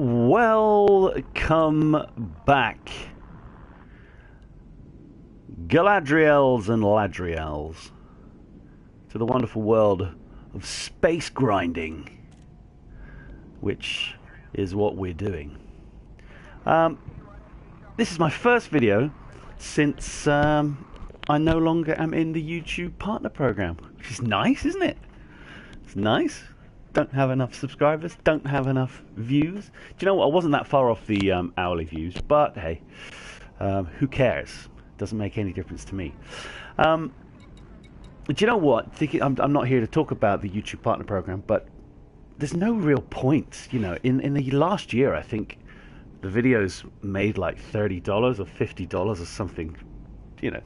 Welcome back, Galadriels and Ladriels, to the wonderful world of space grinding, which is what we're doing. This is my first video since I no longer am in the YouTube partner program, which is nice, isn't it? It's nice. Don't have enough subscribers, don't have enough views. Do you know what? I wasn't that far off the hourly views, but hey, who cares? Doesn't make any difference to me. Do you know what? I'm not here to talk about the YouTube partner program, but there's no real point. You know, in the last year, I think the videos made like $30 or $50 or something. You know,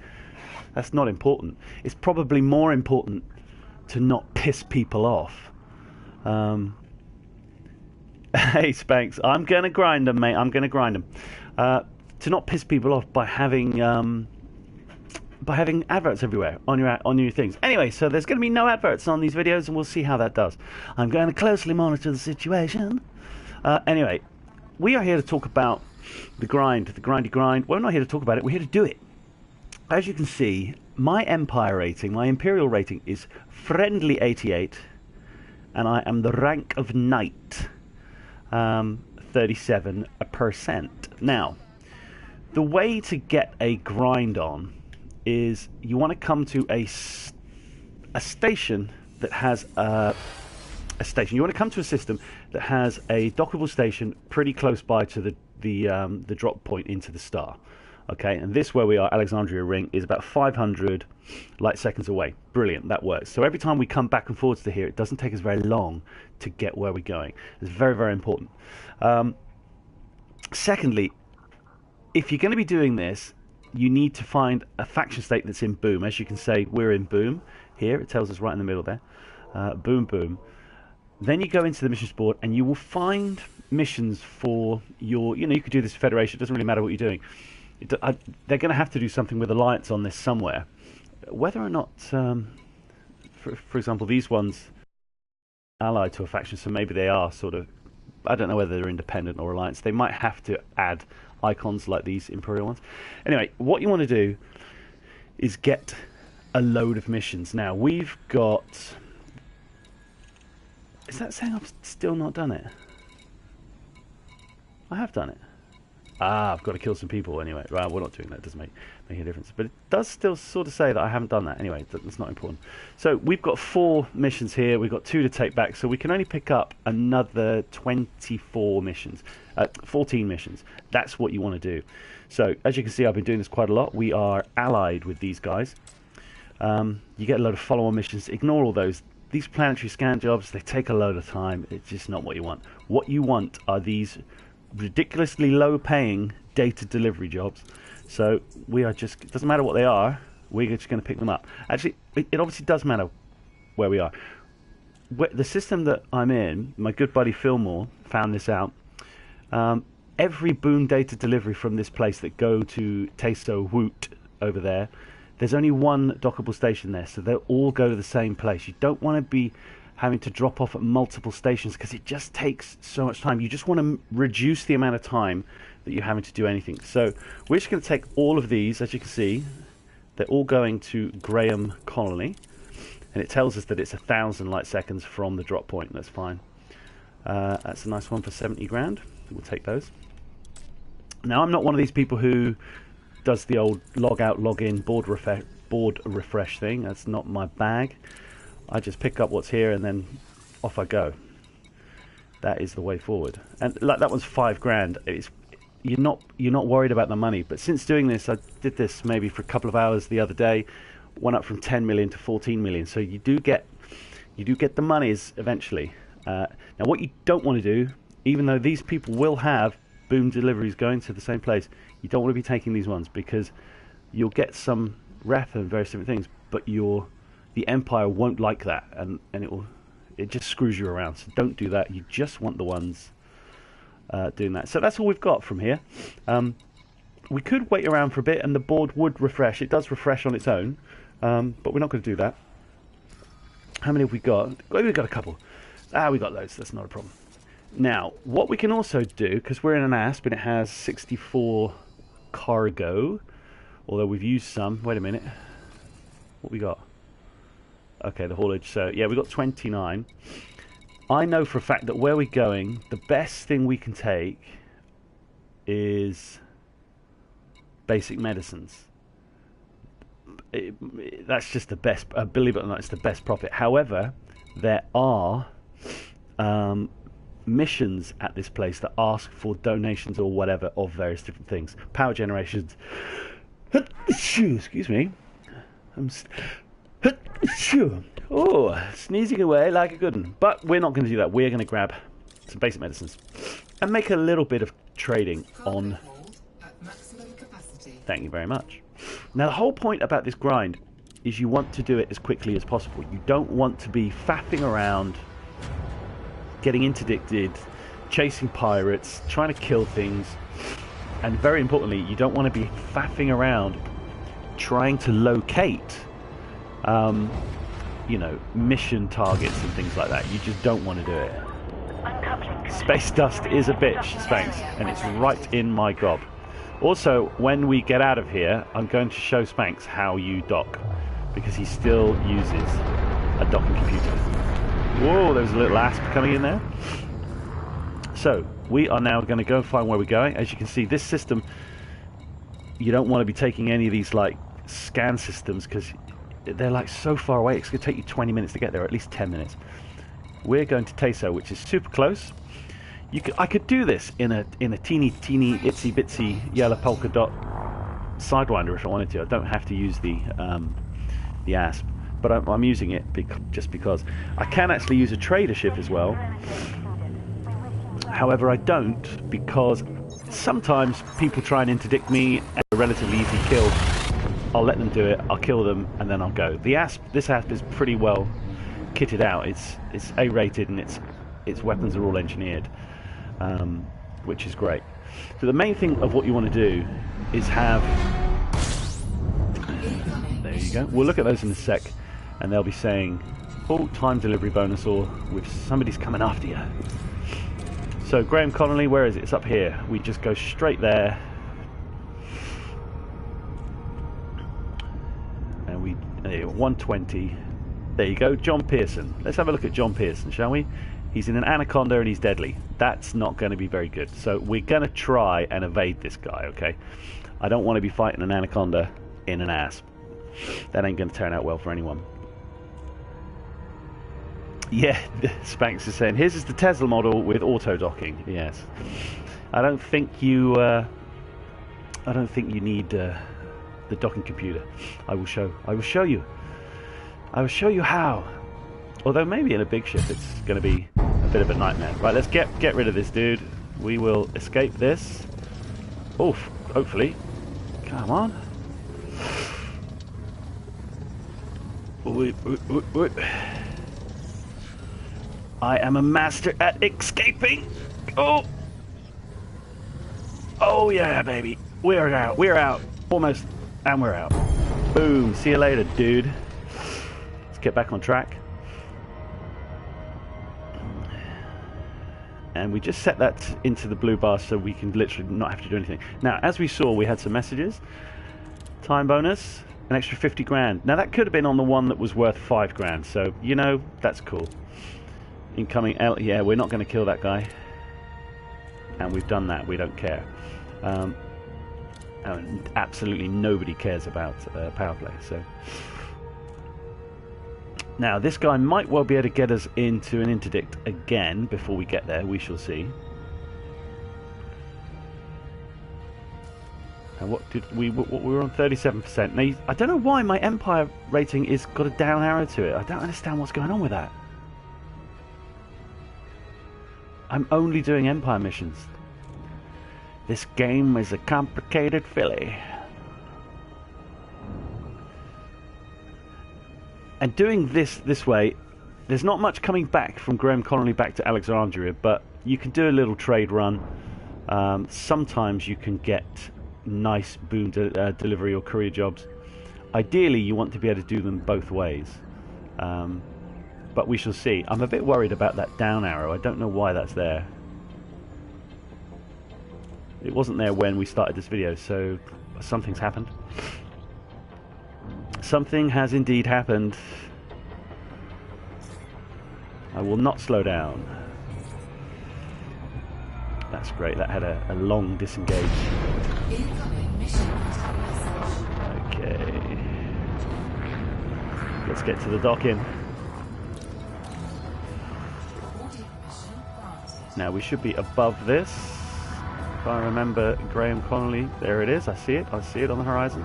that's not important. It's probably more important to not piss people off. Hey Spanx, I'm gonna grind them, mate. I'm gonna grind them. To not piss people off by having adverts everywhere on your things. Anyway, so there's gonna be no adverts on these videos, and we'll see how that does. I'm going to closely monitor the situation. Anyway, we are here to talk about the grindy grind. We're not here to talk about it. We're here to do it. As you can see, my Empire rating, my Imperial rating, is friendly 88. And I am the rank of Knight, 37%. Now, the way to get a grind on is you want to come to a station that has a station. You want to come to a system that has a dockable station pretty close by to the drop point into the star. Okay, and this where we are, Alexandria Ring, is about 500 light seconds away. Brilliant, that works. So every time we come back and forwards to here, it doesn't take us very long to get where we're going. It's very, very important. Secondly, if you're going to be doing this, you need to find a faction state that's in Boom. As you can see, we're in Boom. Here, it tells us right in the middle there. Boom, Boom. Then you go into the missions board, and you will find missions for your... You know, you could do this Federation. It doesn't really matter what you're doing. They're going to have to do something with Alliance on this somewhere. Whether or not, for example, these ones allied to a faction, so maybe they are sort of, I don't know whether they're independent or Alliance. They might have to add icons like these Imperial ones. Anyway, what you want to do is get a load of missions. Now, we've got... Is that saying I've still not done it? I have done it. Ah, I've got to kill some people anyway. Right, we're not doing that. It doesn't make a difference. But it does still sort of say that I haven't done that. Anyway, that's not important. So we've got 4 missions here. We've got 2 to take back. So we can only pick up another 24 missions. 14 missions. That's what you want to do. So as you can see, I've been doing this quite a lot. We are allied with these guys. You get a load of follow-on missions. Ignore all those. These planetary scan jobs, they take a load of time. It's just not what you want. What you want are these ridiculously low paying data delivery jobs. So we are just, it doesn't matter what they are, we're just going to pick them up. Actually, it obviously does matter where we are. The system that I'm in, my good buddy Fillmore found this out. Every Boom data delivery from this place that go to Teso Woot over there, there's only one dockable station there, so they'll all go to the same place. You don't want to be having to drop off at multiple stations because it just takes so much time. You just want to reduce the amount of time that you're having to do anything. So we're just going to take all of these. As you can see, they're all going to Graham Colony, and it tells us that it's 1,000 light seconds from the drop point. That's fine. That's a nice one for 70 grand. We'll take those. Now, I'm not one of these people who does the old log out, log in, board refresh thing. That's not my bag. I just pick up what's here and then off I go. That is the way forward. And like that one's 5 grand. You're not worried about the money. But since doing this, I did this maybe for a couple of hours the other day. Went up from 10 million to 14 million. So you do get the monies eventually. Now what you don't want to do, even though these people will have Boom deliveries going to the same place, you don't want to be taking these ones because you'll get some rep and various different things, but the Empire won't like that, and it just screws you around. So don't do that. You just want the ones doing that. So that's all we've got from here. We could wait around for a bit, and the board would refresh. It does refresh on its own, but we're not going to do that. How many have we got? We've got a couple. We got loads. That's not a problem. Now, what we can also do, because we're in an ASP and it has 64 cargo, although we've used some. Wait a minute. What we got? Okay, the haulage. So, yeah, we got 29. I know for a fact that where we're going, the best thing we can take is basic medicines. That's just the best. Believe it or not, it's the best profit. However, there are missions at this place that ask for donations or whatever of various different things. Power generations. Excuse me. Oh, sneezing away like a good one. But we're not going to do that. We're going to grab some basic medicines and make a little bit of trading on. Thank you very much. Now, the whole point about this grind is you want to do it as quickly as possible. You don't want to be faffing around, getting interdicted, chasing pirates, trying to kill things, and very importantly, you don't want to be faffing around trying to locate you know, mission targets and things like that. You just don't want to do it. Space dust is a bitch, Spanx, and it's right in my gob. Also, when we get out of here, I'm going to show Spanx how you dock, because he still uses a docking computer. Whoa, there's a little asp coming in there. So, we are now going to go find where we're going. As you can see, this system, you don't want to be taking any of these like scan systems, because they're like so far away. It's going to take you 20 minutes to get there, at least 10 minutes. We're going to Teso, which is super close. I could do this in a teeny itsy bitsy yellow polka dot sidewinder if I wanted to. I don't have to use the ASP, but I'm using it just because. I can actually use a trader ship as well. However, I don't, because sometimes people try and interdict me and a relatively easy kill. I'll let them do it, I'll kill them, and then I'll go. This ASP is pretty well kitted out. It's A-rated and its weapons are all engineered, which is great. So the main thing of what you want to do is have... There you go. We'll look at those in a sec, and they'll be saying, oh, time delivery bonus, or with somebody's coming after you. So Graham Connolly, where is it? It's up here. We just go straight there. And we 120. There you go, John Pearson. Let's have a look at John Pearson, shall we? He's in an anaconda and he's deadly. That's not going to be very good. So we're going to try and evade this guy, okay? I don't want to be fighting an anaconda in an asp. That ain't going to turn out well for anyone. Yeah, Spanx is saying, here's the Tesla model with auto docking. Yes. I don't think you need the docking computer. I will show you. I will show you how. Although maybe in a big ship it's going to be a bit of a nightmare. Right, let's get rid of this dude. We will escape this. Oof, hopefully. Come on. I am a master at escaping. Oh. Oh yeah, baby. We're out. We're out. Almost. And we're out. Boom. See you later, dude. Let's get back on track. And we just set that into the blue bar so we can literally not have to do anything. Now, as we saw, we had some messages. Time bonus, an extra 50 grand. Now, that could have been on the one that was worth 5 grand. So, you know, that's cool. Incoming L. Yeah, we're not going to kill that guy. And we've done that. We don't care. And absolutely nobody cares about power play. So now this guy might well be able to get us into an interdict again before we get there. We shall see. And what did we were on 37%. Now I don't know why my Empire rating is got a down arrow to it. I don't understand what's going on with that. I'm only doing Empire missions. This game is a complicated filly. And doing this way, there's not much coming back from Graham Connolly back to Alexandria, but you can do a little trade run. Sometimes you can get nice boom delivery or courier jobs. Ideally, you want to be able to do them both ways. But we shall see. I'm a bit worried about that down arrow. I don't know why that's there. It wasn't there when we started this video, so something's happened. Something has indeed happened. I will not slow down. That's great. That had a long disengage. Okay. Let's get to the docking. Now we should be above this. If I remember Graham Connolly, there it is. I see it. I see it on the horizon.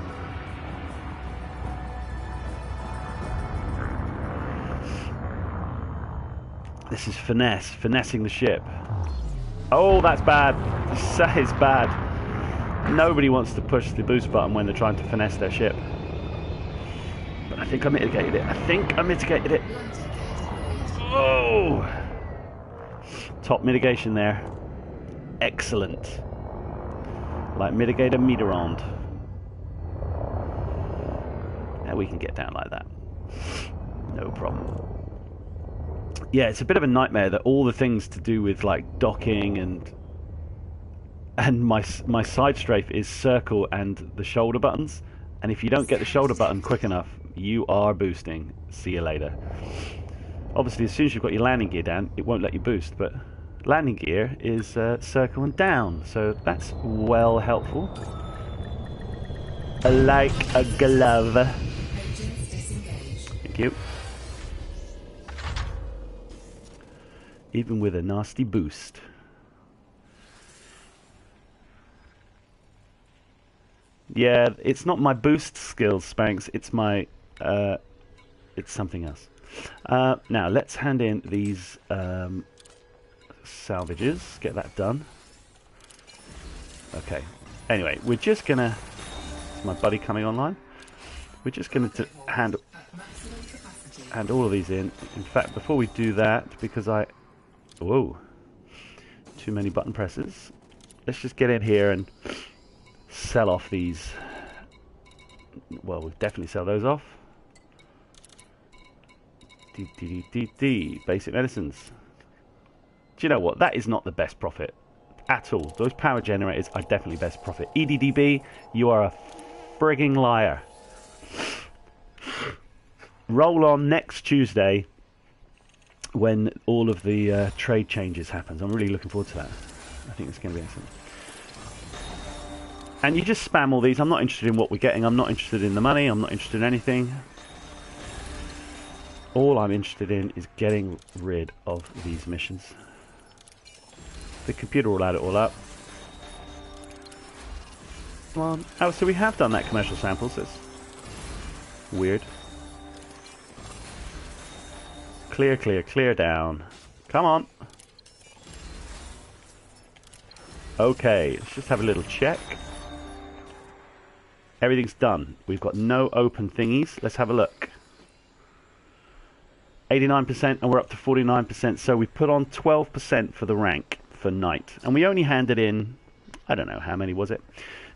This is finessing the ship. Oh, that's bad. That is bad. Nobody wants to push the boost button when they're trying to finesse their ship. But I think I mitigated it. Oh! Top mitigation there. Excellent. Like mitigator meterond. Now we can get down like that. No problem. Yeah, it's a bit of a nightmare that all the things to do with like docking and my side strafe is circle and the shoulder buttons, and if you don't get the shoulder button quick enough, you are boosting. See you later. Obviously, as soon as you've got your landing gear down, it won't let you boost, but landing gear is circle and down, so that's well helpful. Like a glove. Thank you. Even with a nasty boost. Yeah, it's not my boost skills, Spanx. It's my, it's something else. Now let's hand in these salvages. Get that done. Okay. Anyway, we're just gonna. Is my buddy coming online? We're just gonna hand all of these in. In fact, before we do that, because whoa, too many button presses. Let's just get in here and sell off these. Well, we'll definitely sell those off. Basic medicines. Do you know what? That is not the best profit at all. Those power generators are definitely best profit. EDDB, you are a frigging liar. Roll on next Tuesday when all of the trade changes happens. I'm really looking forward to that. I think it's going to be excellent. And you just spam all these. I'm not interested in what we're getting. I'm not interested in the money. I'm not interested in anything. All I'm interested in is getting rid of these missions. The computer will add it all up. Come on. Oh, so we have done that commercial samples. That's weird. Clear, clear, clear down. Come on. Okay, let's just have a little check. Everything's done. We've got no open thingies. Let's have a look. 89% and we're up to 49%. So we put on 12% for the rank for night. And we only handed in, I don't know, how many was it?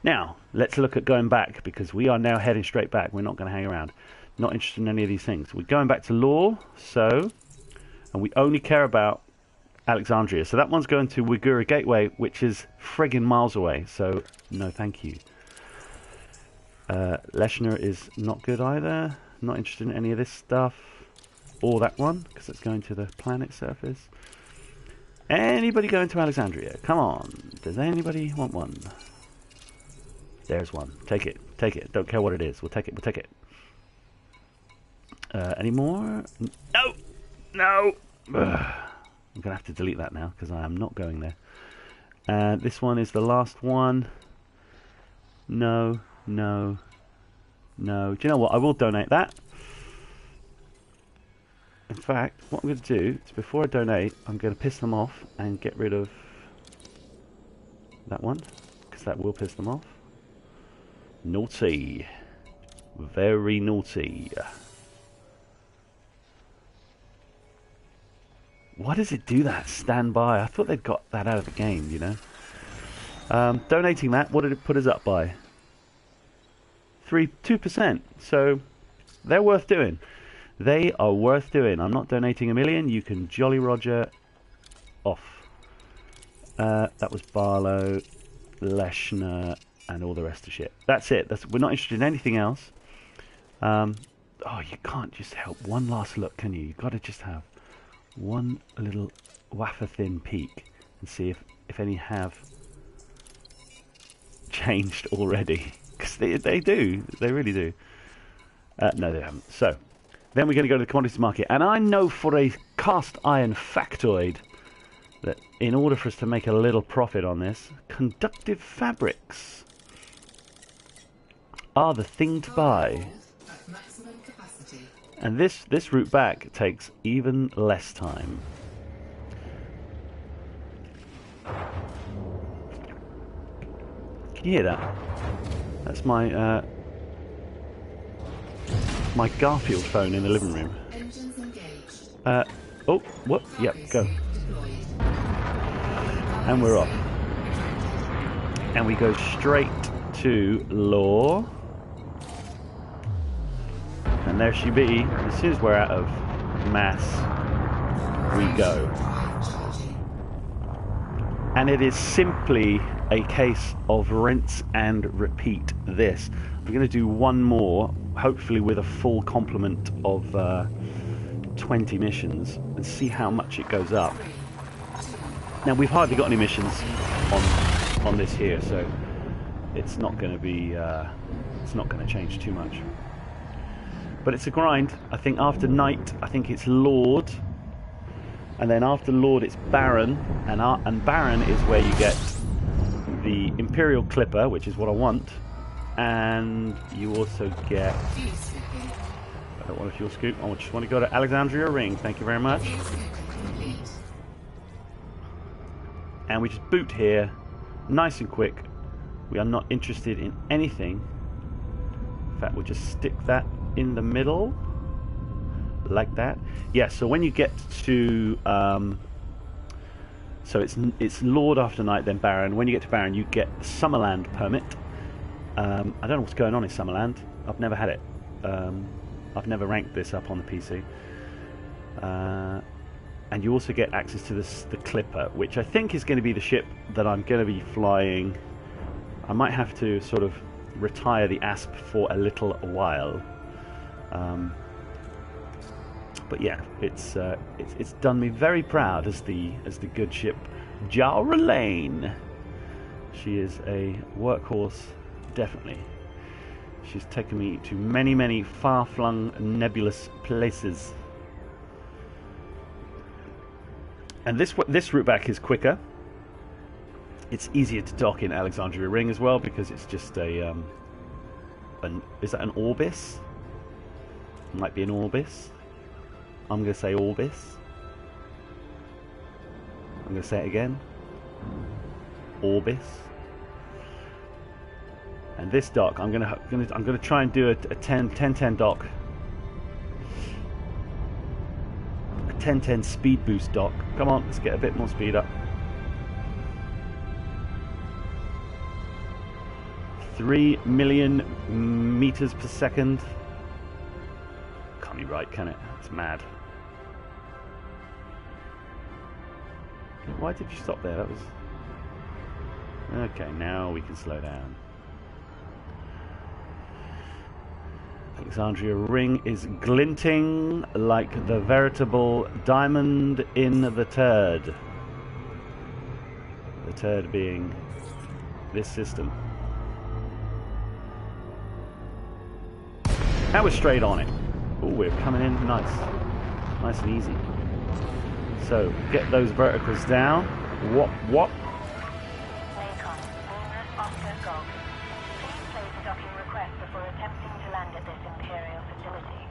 Now, let's look at going back, because we are now heading straight back. We're not going to hang around. Not interested in any of these things. We're going back to law, and we only care about Alexandria. So that one's going to Wigura Gateway, which is friggin' miles away. So, no thank you. Leshner is not good either. Not interested in any of this stuff. Or that one, because it's going to the planet surface. Anybody going to Alexandria? Come on. Does anybody want one? There's one. Take it. Take it. Don't care what it is. We'll take it. We'll take it. Any more? No! No! Ugh. I'm going to have to delete that now, because I am not going there. This one is the last one. No. No. No. Do you know what? I will donate that. In fact, what I'm going to do is, before I donate, I'm going to piss them off and get rid of that one, because that will piss them off. Naughty. Very naughty. Why does it do that? Stand by. I thought they'd got that out of the game, you know. Donating that, what did it put us up by? 2%. So they're worth doing. They are worth doing. I'm not donating $1 million. You can Jolly Roger off. That was Barlow. Leshner, and all the rest of shit. That's it. We're not interested in anything else. Oh, you can't just help one last look, can you? You've got to just have one little wafer-thin peek and see if any have changed already. Because they do. They really do. No, they haven't. So, then we're going to go to the commodities market. And I know for a cast iron factoid that in order for us to make a little profit on this, conductive fabrics are the thing to buy. And this route back takes even less time. Can you hear that? That's my my Garfield phone in the living room. Oh, what? Yep, go. And we're off. And we go straight to law. And there she be. As soon as we're out of mass, we go. And it is simply a case of rinse and repeat this. I'm going to do one more, hopefully with a full complement of 20 missions, and see how much it goes up. Now, we've hardly got any missions on this here, so it's not going to be it's not going to change too much. But it's a grind. I think after Knight, I think it's Lord, and then after Lord it's Baron, and Baron is where you get the Imperial Clipper, which is what I want, and you also get. I don't want a fuel scoop. I just want to go to Alexandria Ring. Thank you very much. And we just boot here, nice and quick. We are not interested in anything. In fact, we'll just stick that in the middle, like that. Yeah. So when you get to, so it's Lord after Knight, then Baron. When you get to Baron, you get the Summerland permit. I don't know what's going on in Summerland. I've never had it. I've never ranked this up on the PC. And you also get access to the Clipper, which I think is going to be the ship that I'm going to be flying. I might have to sort of retire the Asp for a little while. But yeah, it's done me very proud as the good ship Jara Lane. She is a workhorse, definitely. She's taken me to many, many far-flung, nebulous places. And this route back is quicker. It's easier to dock in Alexandria Ring as well, because it's just a is that an Orbis? It might be an Orbis. I'm going to say Orbis. I'm going to say it again. Orbis. And this dock, I'm going to try and do a 10-10 dock. A 10-10 speed boost dock. Come on, let's get a bit more speed up. 3 million meters per second. Can't be right, can it? It's mad. Why did you stop there? That was... Okay, now we can slow down. Alexandria Ring is glinting like the veritable diamond in the turd. The turd being this system. Now we're straight on it. Oh, we're coming in nice. Nice and easy. So, get those verticals down. What? Lincoln, Venus Oscar Golf. Please place a docking request before attempting to land at this Imperial facility.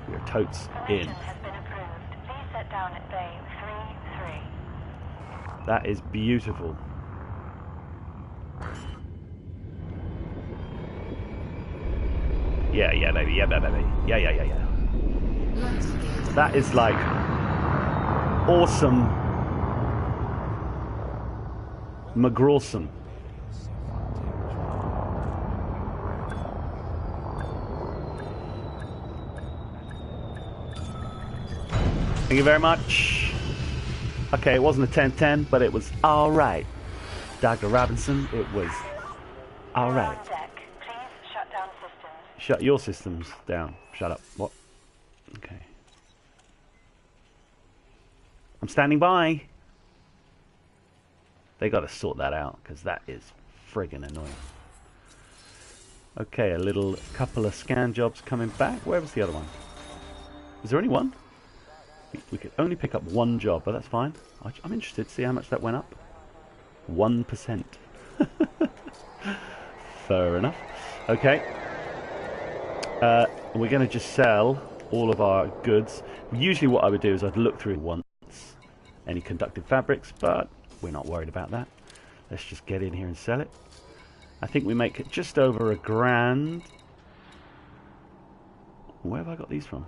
We're totes in. Permission has been approved. Please set down at bay 33. That is beautiful. Yeah, baby. Yeah, baby. Yeah. That is like awesome. McGrawson. Thank you very much. Okay, it wasn't a 10-10, but it was alright. Dr. Robinson. It was all You're right. on deck. Please shut down systems. Shut your systems down. Shut up. What? Okay. I'm standing by. They got to sort that out because that is friggin' annoying. Okay, a little couple of scan jobs coming back. Where was the other one? Is there only one? We could only pick up one job, but that's fine. I'm interested to see how much that went up. 1%. Fair enough. Okay. We're going to just sell all of our goods. Usually what I would do is I'd look through once any conductive fabrics, but we're not worried about that. Let's just get in here and sell it. I think we make it just over $1,000. Where have I got these from?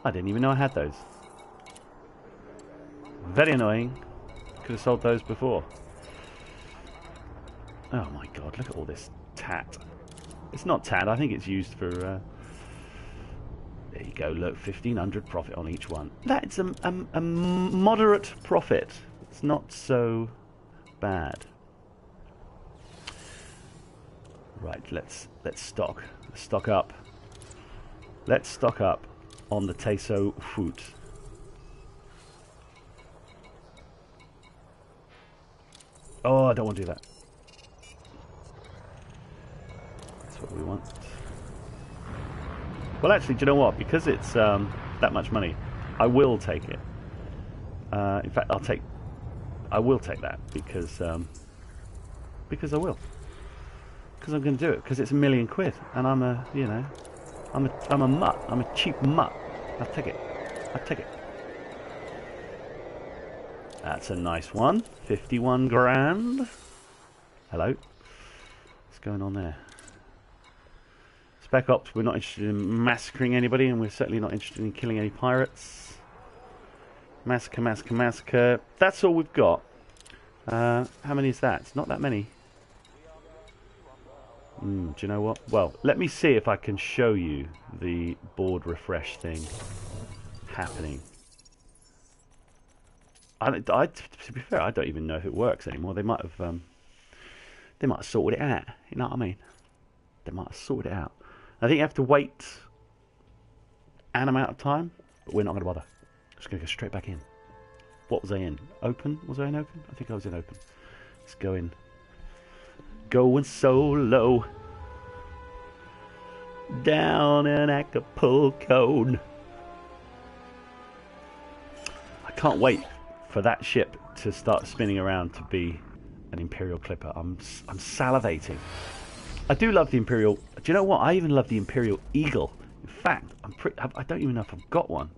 I didn't even know I had those. Very annoying. Could have sold those before. Oh my god, look at all this tat. It's not tat, I think it's used for... there you go, look, 1,500 profit on each one. That's a moderate profit. It's not so bad. Right, let's stock. Let's stock up. Let's stock up on the Teso fruit. Oh, I don't want to do that. That's what we want. Well, actually, do you know what? Because it's that much money, I will take it. In fact, I will take that because I will. Because I'm going to do it. Because it's £1,000,000, and I'm a, you know, I'm a mutt. I'm a cheap mutt. I'll take it. I'll take it. That's a nice one. 51 grand. Hello. What's going on there? Spec Ops, we're not interested in massacring anybody, and we're certainly not interested in killing any pirates. Massacre, massacre, massacre. That's all we've got. How many is that? It's not that many. Do you know what? Well, let me see if I can show you the board refresh thing happening. To be fair, I don't even know if it works anymore. They might have sorted it out. You know what I mean? They might have sorted it out. I think you have to wait an amount of time, but we're not going to bother. Just going to go straight back in. What was I in? Open? Was I in open? I think I was in open. Let's go in. Going solo. Down in Acapulco. I can't wait for that ship to start spinning around to be an Imperial clipper. I'm salivating. I do love the Imperial. Do you know what? I even love the Imperial Eagle. In fact, I don't even know if I've got one.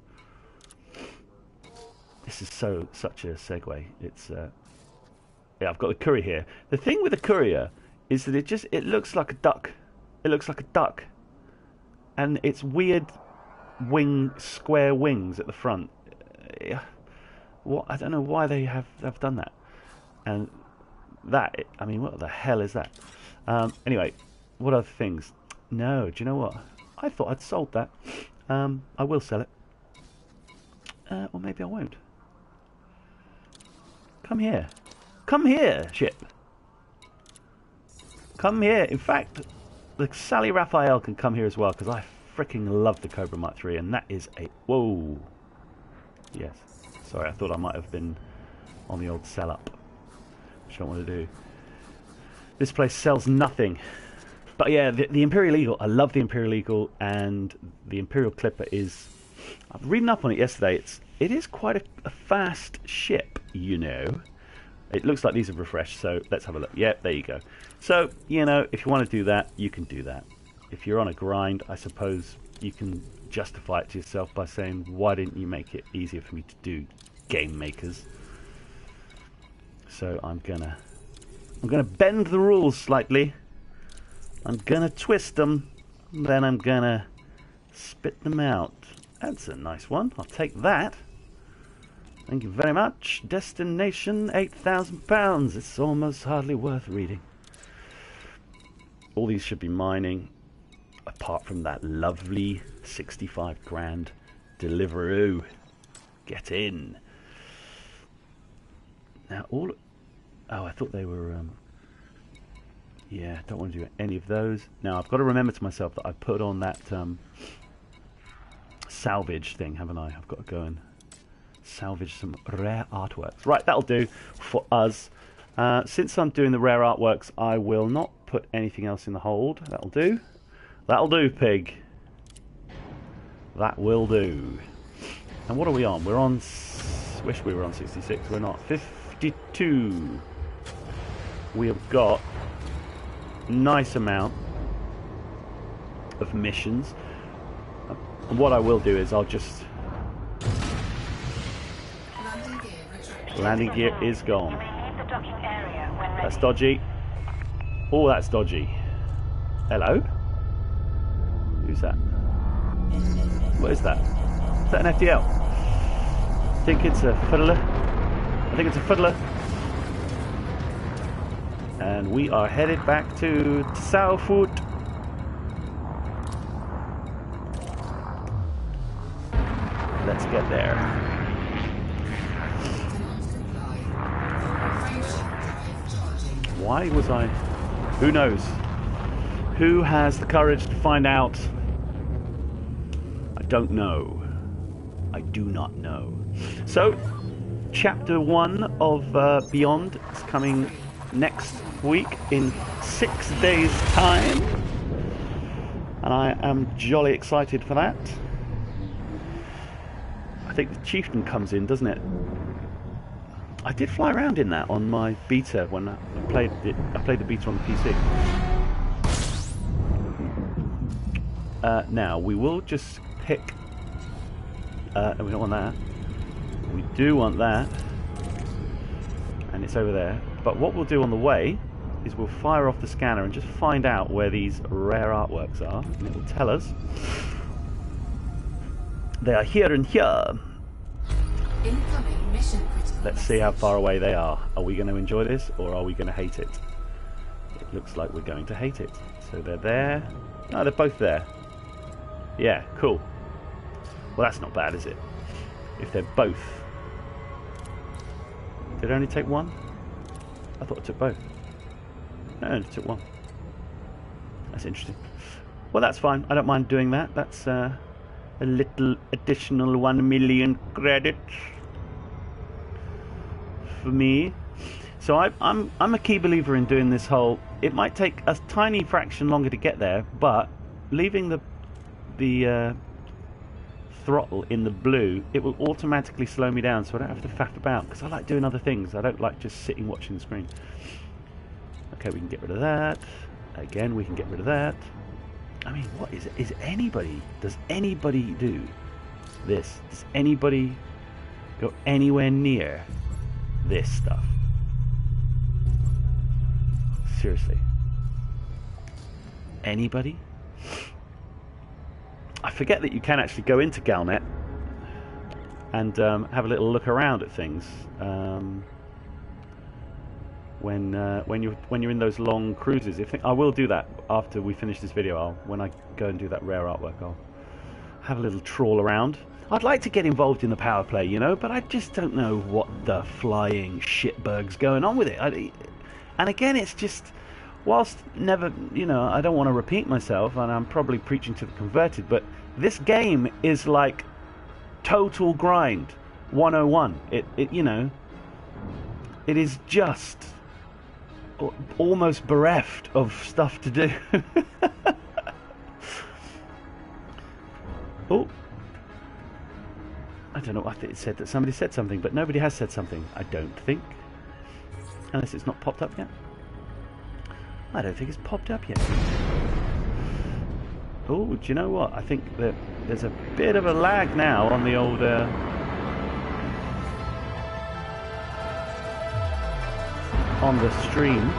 This is such a segue. It's yeah, I've got the Courier here. The thing with the Courier is that it looks like a duck. It looks like a duck, and it's weird square wings at the front. Yeah. What, I don't know why they have done that. And that, I mean, what the hell is that? Anyway, what other things? No, do you know what? I thought I'd sold that. I will sell it. Or maybe I won't. Come here. Come here, ship. Come here. In fact, the Sally Raphael can come here as well, because I freaking love the Cobra Mark 3, and that is a... Whoa. Yes. Sorry, I thought I might have been on the old sell up, which I don't want to do. This place sells nothing. But yeah, the Imperial Eagle, I love the Imperial Eagle, and the Imperial Clipper is... I was reading up on it yesterday. It is quite a fast ship, you know. It looks like these have refreshed, so let's have a look. Yeah, there you go. So, you know, if you want to do that, you can do that. If you're on a grind, I suppose you can justify it to yourself by saying, why didn't you make it easier for me to do, game makers? So I'm gonna bend the rules slightly. I'm gonna twist them, then I'm gonna spit them out. That's a nice one. I'll take that. Thank you very much. Destination £8,000. It's almost hardly worth reading. All these should be mining, apart from that lovely 65 grand Deliveroo. Get in. Now all... Oh, I thought they were... Yeah, don't want to do any of those. Now, I've got to remember to myself that I put on that salvage thing, haven't I? I've got to go and salvage some rare artworks. Right, that'll do for us. Since I'm doing the rare artworks, I will not put anything else in the hold. That'll do. That'll do, pig. That will do. And what are we on? We're on... Wish we were on 66. We're not. 52. We have got a nice amount of missions. And what I will do is I'll just... Landing gear is gone. That's dodgy. Oh, that's dodgy. Hello? Who's that? What is that? Is that an FDL? I think it's a fiddler. I think it's a fiddler. And we are headed back to Southwood. Let's get there. Why was I... Who knows? Who has the courage to find out? I don't know. I do not know. So, Chapter 1 of Beyond is coming next week in 6 days' time. And I am jolly excited for that. I think the Chieftain comes in, doesn't it? I did fly around in that on my beta when I played it. I played the beta on the PC. Now we will just pick. No, we don't want that. We do want that, and it's over there. But what we'll do on the way is we'll fire off the scanner and just find out where these rare artworks are, and it will tell us they are here and here. Incoming mission critical. Let's see how far away they are. Are we going to enjoy this, or are we going to hate it? It looks like we're going to hate it. So they're there. No, they're both there. Yeah, cool. Well, that's not bad, is it? If they're both. Did it only take one? I thought it took both. No, it only took one. That's interesting. Well, that's fine. I don't mind doing that. That's a little additional 1 million credits for me. So I'm a key believer in doing this whole... It might take a tiny fraction longer to get there, but leaving the throttle in the blue, it will automatically slow me down, so I don't have to faff about, because I like doing other things. I don't like just sitting watching the screen. Okay, we can get rid of that. Again, we can get rid of that. I mean, what is it? Does anybody do this? Does anybody go anywhere near this stuff? Seriously. Anybody? I forget that you can actually go into Galnet and have a little look around at things when you're in those long cruises. I will do that after we finish this video. When I go and do that rare artwork, I'll have a little trawl around. I'd like to get involved in the power play, you know, but I just don't know what the flying shitberg's going on with it. And again, it's just, whilst never, you know, I don't want to repeat myself, and I'm probably preaching to the converted, but this game is like total grind 101. It you know, it is just almost bereft of stuff to do. Oh, I don't know. I think it said that somebody said something, but nobody has said something, I don't think, unless it's not popped up yet. I don't think it's popped up yet. Oh, do you know what? I think that there's a bit of a lag now on the old on the stream.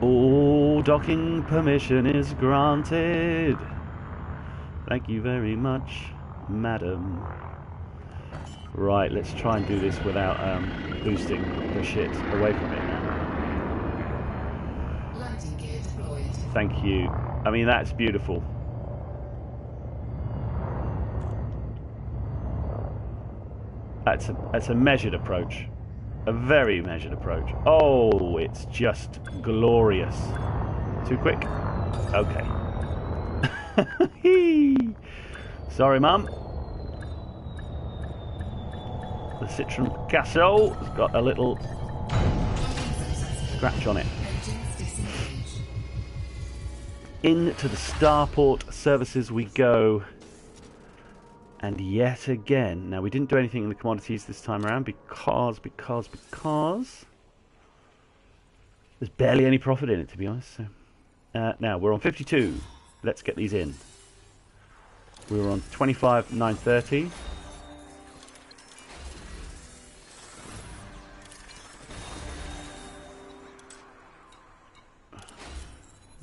Oh, docking permission is granted. Thank you very much, madam. Right, let's try and do this without boosting the shit away from it now. Landing gear deployed. Thank you. I mean, that's beautiful. That's a measured approach. A very measured approach. Oh, it's just glorious. Too quick? Okay. Sorry, Mum. The Citroen Picasso has got a little scratch on it. Into the starport services we go. And yet again, now we didn't do anything in the commodities this time around because there's barely any profit in it, to be honest. So, now we're on 52. Let's get these in. We were on 25,930.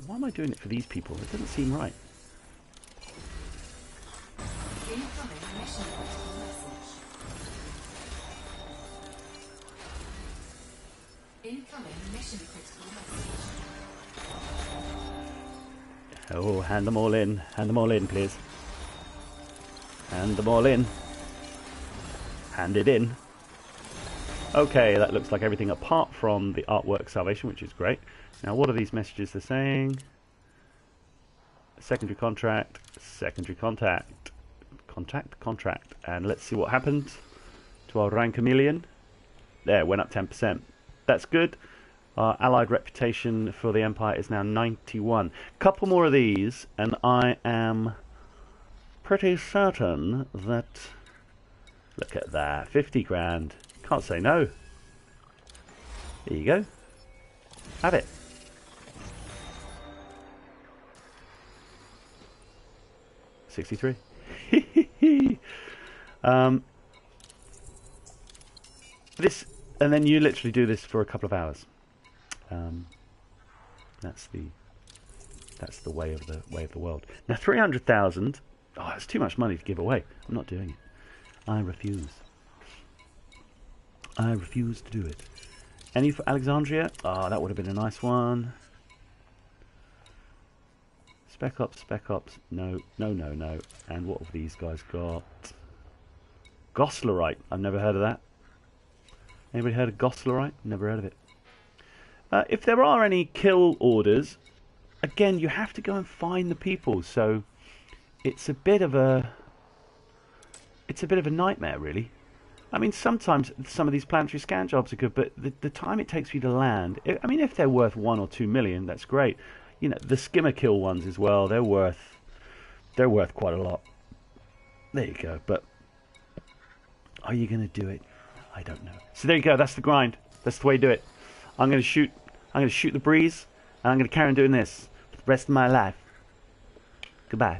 Why am I doing it for these people? It doesn't seem right. Oh, hand them all in. Hand them all in, please. Hand them all in. Hand it in. Okay, that looks like everything apart from the artwork salvation, which is great. Now, what are these messages they're saying? Secondary contract, secondary contact, contract. And let's see what happened to our rank chameleon. There, it went up 10%. That's good. Our allied reputation for the Empire is now 91. Couple more of these, and I am pretty certain that... Look at that, 50 grand. Can't say no. There you go. Have it. $63. This, and then you literally do this for a couple of hours. That's the way of the world. Now 300,000. Oh, that's too much money to give away. I'm not doing it. I refuse. I refuse to do it. Any for Alexandria? Oh, that would have been a nice one. Spec Ops. No. And what have these guys got? Goslerite. I've never heard of that. Anybody heard of Goslerite? Never heard of it. If there are any kill orders, again, you have to go and find the people. So it's a bit of a nightmare, really. I mean, sometimes some of these planetary scan jobs are good, but the time it takes for you to land, I mean, if they're worth 1 or 2 million, that's great. You know, the skimmer kill ones as well, they're worth quite a lot. There you go. But are you going to do it? I don't know. So there you go. That's the grind. That's the way you do it. I'm going to shoot the breeze, and I'm going to carry on doing this for the rest of my life. Goodbye.